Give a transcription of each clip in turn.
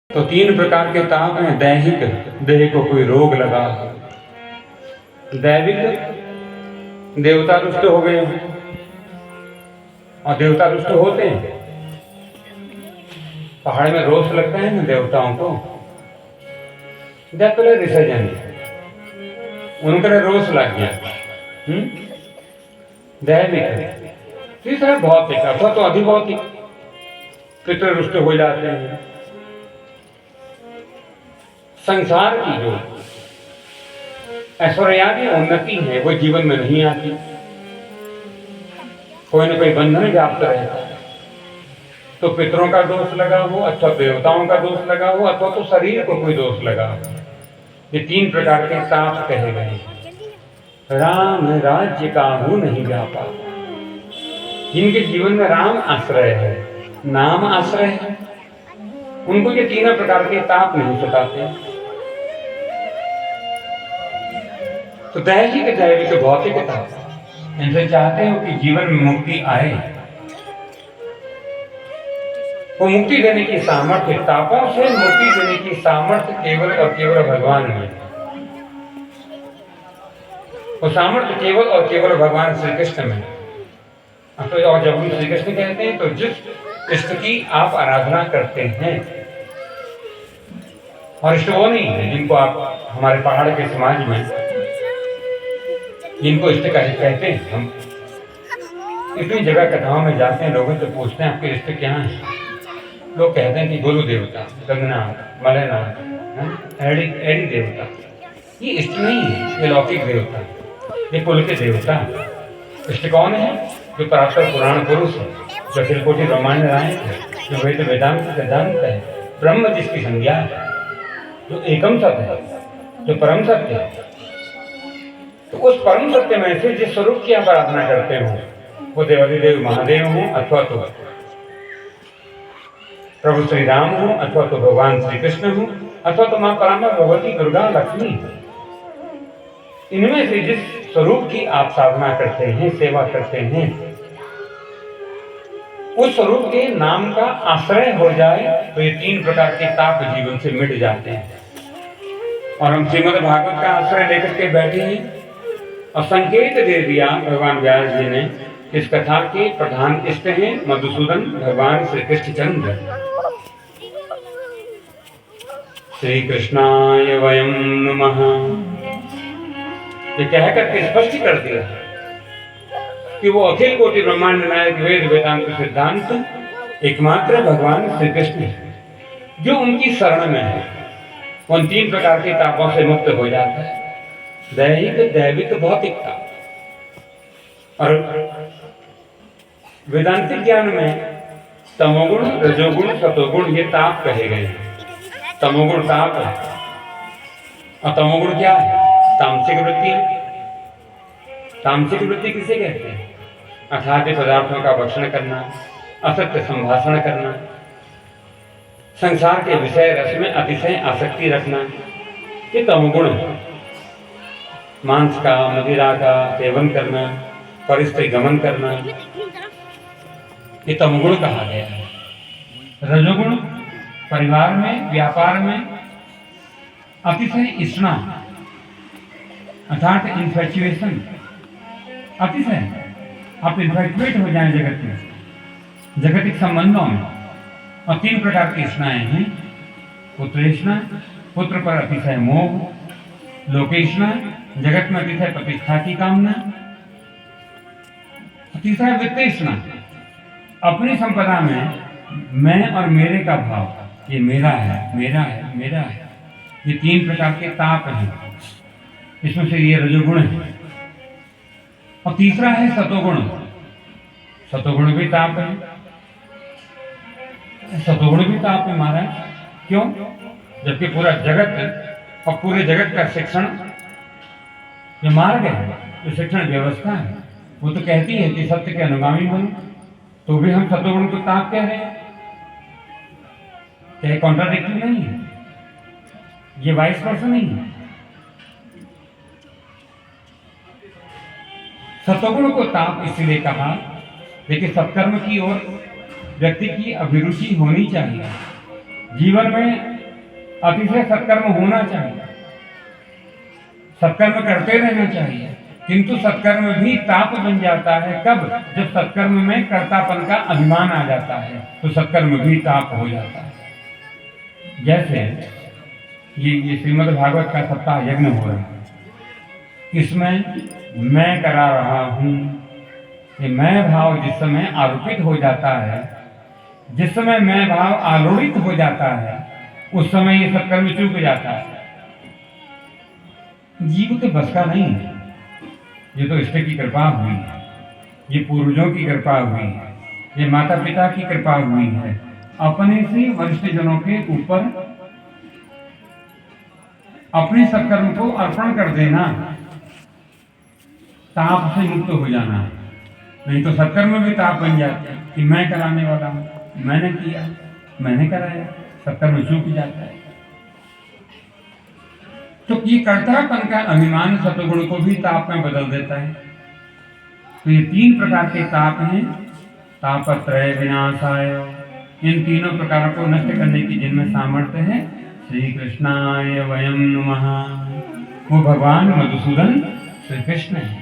तो तीन प्रकार के ताप हैं। दैहिक, देह को कोई रोग लगा। दैविक, देवता रुष्ट हो गए और देवता रुष्ट होते हैं। पहाड़ में रोष लगता है ना देवताओं को, जब रिसर्जन उनका रोष लग गया। दैविक, तीसरा भौतिक अथवा तो अधिभौतिक, पितृ रुष्ट हो जाते हैं। संसार की जो ऐश्वर्यादी उन्नति है वो जीवन में नहीं आती, कोई न कोई बंधन व्याप्त रहता है। तो पितरों का दोष लगा हो अथवा देवताओं का दोष लगा हो अथवा तो शरीर को कोई दोष लगा हो। ये तीन प्रकार के ताप कहे गए हैं। राम राज्य काहू नहीं व्यापा, जिनके जीवन में राम आश्रय है, नाम आश्रय है, उनको ये तीनों प्रकार के ताप नहीं सताते। तो दैहिक, दैविक, भौतिक ताप, इनसे चाहते हो कि जीवन में मुक्ति आए। वो मुक्ति देने की सामर्थ्य, तापों से मुक्ति देने की सामर्थ्य केवल और केवल भगवान में। वो सामर्थ्य केवल और केवल भगवान श्री कृष्ण में। तो और जब हम श्री कृष्ण कहते हैं तो जिस इष्ट की आप आराधना करते हैं, और इष्ट वो नहीं है जिनको आप हमारे पहाड़ के समाज में जिनको इष्ट कहते हैं। हम इतनी जगह कथाओं में जाते हैं, लोगों से पूछते हैं आपके इष्ट क्या हैं। लोग कहते हैं कि गुरु देवता, गंगनाथ, मलयनाथ, एडी देवता। ये इष्ट नहीं है, ये लौकिक देवता, ये कुल के देवता। इष्ट कौन है? जो पराशर पुराण पुरुष है, जो अखिल कोटि ब्रह्मांड नायक है, जो वेद वेदांत सिद्धांत है, ब्रह्म जिसकी संज्ञा है, जो एकम सत्य है, जो परम सत्य है। तो उस परम सत्य में से जिस स्वरूप की आप आराधना करते हो, वो देवादिदेव महादेव हो अथवा तो प्रभु श्री राम हो अथवा तो भगवान श्री कृष्ण हो अथवा तो मां परामा भगवती दुर्गा लक्ष्मी, इनमें से जिस स्वरूप की आप साधना करते हैं, सेवा करते हैं, उस स्वरूप के नाम का आश्रय हो जाए तो ये तीन प्रकार के ताप जीवन से मिट जाते हैं। और हम श्रीमद् भागवत का आश्रय लेकर के बैठे हैं और संकेत दे दिया भगवान व्यास जी ने। इस कथा के प्रधान इष्ट हैं मधुसूदन भगवान श्री कृष्ण चंद्र। श्री कृष्णाय वयम नमः, ये कह करके स्पष्ट कर दिया कि वो अखिल कोटि ब्रह्मांड नायक वेद वेदांत सिद्धांत एकमात्र भगवान श्री कृष्ण है, जो उनकी शरण में है, उन तीन प्रकार के तापों से मुक्त हो जाता है। दैहिक, दैविक, भौतिक ताप। और वेदांतिक ज्ञान में तमोगुण, रजोगुण, सतोगुण ये ताप कहे गए हैं। तमोगुण ताप है और तमोगुण क्या है? तामसिक वृत्ति। तामसिक वृत्ति किसे कहते हैं? अखाद्य पदार्थों का भक्षण करना, असत्य संभाषण करना, संसार के विषय रस में अतिशय आसक्ति रखना, ये तमोगुण है। मांस का, मदिरा का सेवन करना, परिस्थिति गमन करना, ये तमोगुण कहा गया है। रजोगुण परिवार में, व्यापार में अतिशय इच्छा अर्थात इन्फेचुएशन, अतिशय आप इन्फेचुएट हो जाएं जगत में, जगतिक संबंधों में। और तीन प्रकार की इच्छाएं हैं। पुत्रेष्णा, पुत्र पर अतिशय मोह, लोकेष्णा, जगत में अतिशय प्रतिष्ठा की कामना, तीसरा वित्तेष्णा, अपनी संपदा में मैं और मेरे का भाव, ये मेरा है, मेरा है, मेरा है। ये तीन प्रकार के ताप हैं, इसमें से ये रजोगुण है। और तीसरा है सतोगुण। सतोगुण भी ताप है, सतोगुण भी ताप है महाराज। क्यों? जबकि पूरा जगत और पूरे जगत का शिक्षण जो मार्ग है, जो शिक्षण व्यवस्था है, वो तो कहती है कि सत्य के अनुगामी बनो, तो भी हम सतोगुण को ताप कह रहे हैं। क्या कॉन्ट्राडिक्टरी नहीं है? ये वाइस वर्सा नहीं है। सतोगुण को ताप इसलिए कहा, लेकिन सत्कर्म की ओर व्यक्ति की अभिरुचि होनी चाहिए। जीवन में अतिशय सत्कर्म होना चाहिए, सत्कर्म करते रहना चाहिए, किंतु सत्कर्म भी ताप बन जाता है कब? जब सत्कर्म में कर्तापन का अभिमान आ जाता है तो सत्कर्म भी ताप हो जाता है। जैसे ये श्रीमद् भागवत का सप्ताह यज्ञ हो रहा है, इसमें मैं करा रहा हूं, ये मैं भाव जिस समय आरोपित हो जाता है, जिस समय मैं भाव आलोड़ित हो जाता है, उस समय ये सत्कर्म चूक जाता है। जीव के बस का नहीं है, ये तो ईश्वर की कृपा हुई है, ये पूर्वजों की कृपा हुई है, ये माता पिता की कृपा हुई है, अपने से वरिष्ठ जनों के ऊपर अपने सत्कर्म को अर्पण कर देना, ताप से मुक्त हो जाना। नहीं तो सत्कर्म भी ताप बन जाते हैं कि मैं कराने वाला हूं, मैंने किया, मैंने कराया, सत्कर्म चूक जाता है। तो ये कर्तापन का अभिमान सतगुण को भी ताप में बदल देता है। तो ये 3 प्रकार के ताप हैं, तापत्रय विनाशाय। इन तीनों प्रकारों को नष्ट करने की जिनमें सामर्थ्य है, श्री कृष्णाय वयम नमः। वो भगवान मधुसूदन श्री कृष्ण है।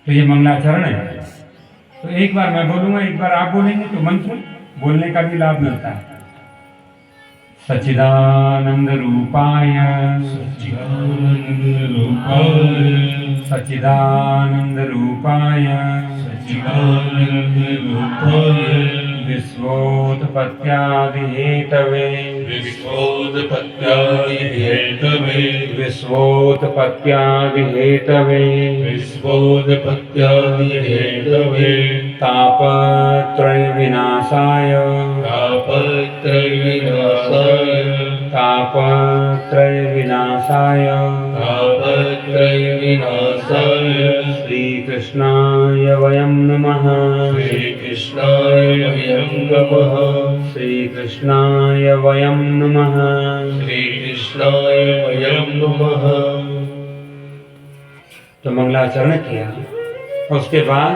तो ये मंगलाचरण है। तो एक बार मैं बोलूंगा, एक बार आप बोलेंगे, तो मन से बोलने का भी लाभ मिलता है। सच्चिदानंद रूपाय सच्चिदानंद रूपाय सच्चिदानंद रूपाय सच्चिदानंद रूपाय विश्वोत्पत्त्यादि हेतवे विश्वोत्पत्त्यादि हेतवे विश्वोत्पत्त्यादि हेतवे विश्वोत्पत्त्यादि हेतवे तापत्रय विनाशाय तापत्रय विनाशाय तापत्रय विनाशाय तापत्रय विनाशाय श्री कृष्णाय वयं नमः। श्री कृष्णाय वयं नमः। श्री कृष्णाय वयं नमः। श्री कृष्णाय वयं नमः। तो मंगलाचरण किया। उसके बाद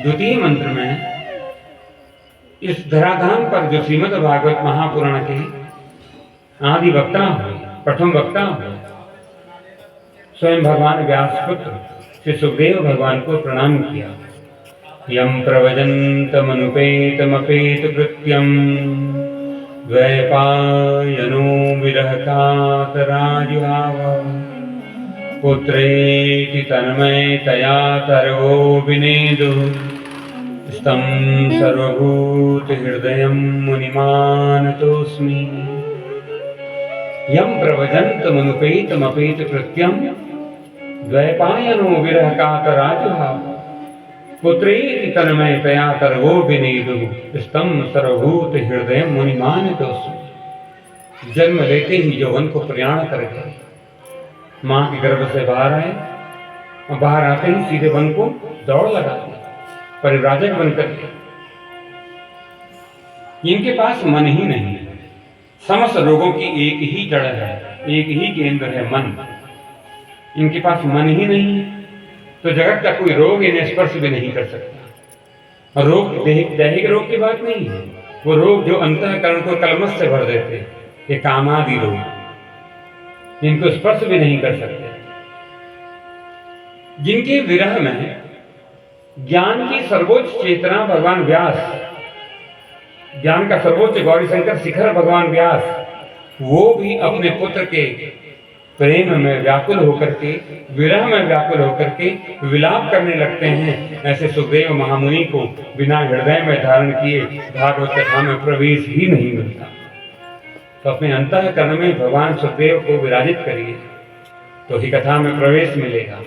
द्वितीय मंत्र में इस धराधाम पर जो श्रीमद् भागवत महापुराण के आदि वक्ता हुए, प्रथम वक्ता हुए, स्वयं भगवान व्यासपुत्र श्री सुखदेव भगवान को प्रणाम किया। यम प्रव्रजन्तमनुपेतमपेत कृत्यम द्वैपायनो विरहकातराजुहाव पुत्रेति तन्मयतया तर्वो विनेदुः स्तं सर्वभूतहृदयं मुनिमानतोऽस्मि। यं प्रव्रजन्तमनुपेतमपेत कृत्यं द्वैपायनो विरहकातराजुहाव पुत्रेति तन्मयतया तर्वो विनेदुः स्तं सर्वभूतहृदयं मुनिमानतोऽस्मि। जन्म लेते ही यौवन को प्रयाण करके माँ के गर्भ से बाहर आए और बाहर आते ही सीधे वन को दौड़ लगा दिया, परिव्राजक बनकर के। इनके पास मन ही नहीं है, समस्त रोगों की एक ही जड़ है, एक ही केंद्र है मन। इनके पास मन ही नहीं है तो जगत का कोई रोग इन्हें स्पर्श भी नहीं कर सकता। और रोग दैहिक रोग की बात नहीं है, वो रोग जो अंतःकरण को कलमश से भर देते, ये कामादि रोग, इनको स्पर्श भी नहीं कर सकते। जिनके विरह में ज्ञान की सर्वोच्च चेतना भगवान व्यास, ज्ञान का सर्वोच्च गौरीशंकर शिखर भगवान व्यास, वो भी अपने पुत्र के प्रेम में व्याकुल होकर के, विरह में व्याकुल होकर के विलाप करने लगते हैं। ऐसे सुखदेव महामुनि को बिना हृदय में धारण किए भागवत कथा में प्रवेश ही नहीं मिलता। तो अपने अंतःकरण में भगवान सुखदेव को विराजित करिए तो ही कथा में प्रवेश मिलेगा।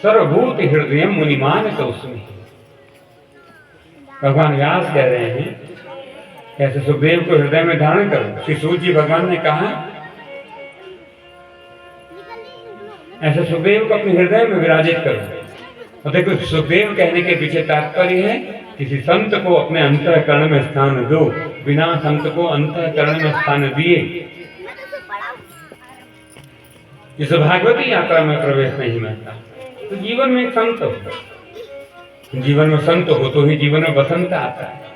सर्वभूत हृदय मुनिमानतोऽस्मि। भगवान व्यास कह रहे हैं कैसे सुखदेव को हृदय में धारण करो। श्री सूत जी भगवान ने कहा ऐसे सुखदेव को अपने हृदय में विराजित करो। और देखो सुखदेव कहने के पीछे तात्पर्य है किसी संत को अपने अंतःकरण में स्थान दो, बिना संत को अंतःकरण में स्थान दिए इस भागवती यात्रा में प्रवेश नहीं मिलता। तो जीवन में एक संत हो, जीवन में संत हो तो ही जीवन में बसंत आता है।